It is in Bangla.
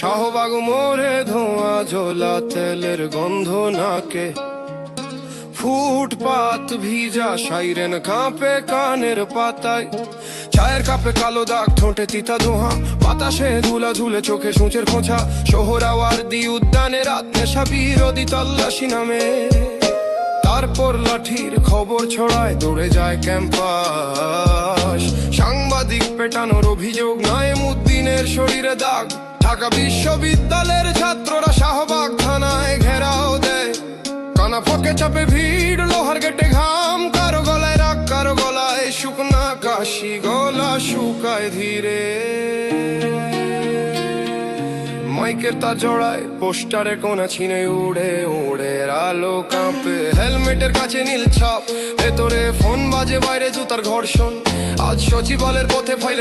শাহবাগ মোড়ে ধোঁয়া ঝোলা তেলের গন্ধ নাকে, ফুটপাত ভিজা সাইরেন কাঁপে কানের পাতায়, চায়ের কাপে কালো দাগ ঠোঁটে তিতা ধোঁয়া, বাতাসে ধুলা ঝুলে চোখে সূচের খোঁচা, সোহরাওয়ার্দী উদ্যানে রাত নেশা বিরোধী তল্লাশি নামে। তারপর লাঠির খবর ছড়ায়, দৌড়ে যায় ক্যাম্পাস, সাংবাদিক পেটানোর অভিযোগ, নাইমুদ্দিনের শরীরে দাগ। ঢাকা বিশ্ববিদ্যালয়ের ছাত্ররা শাহবাগ থানায় ঘেরাও দেয়, কানা ফকে চাপে ভিড়, লোহার গেটে ঘাম, কারো গলায় রাগ কারো গলায় শুকনা কাশি, গলা শুকায় ধীরে। মাইকের তার জড়ায়, পোস্টারে কোনা ছিনে উড়ে উড়ে, আলো কাঁপে, হেলমেটের কাছে নীল ছাপ, ভেতরে ফোন বাজে, বাইরে জুতার ঘর্ষণ। আজ সচিবালয়ের পথে ফাইলে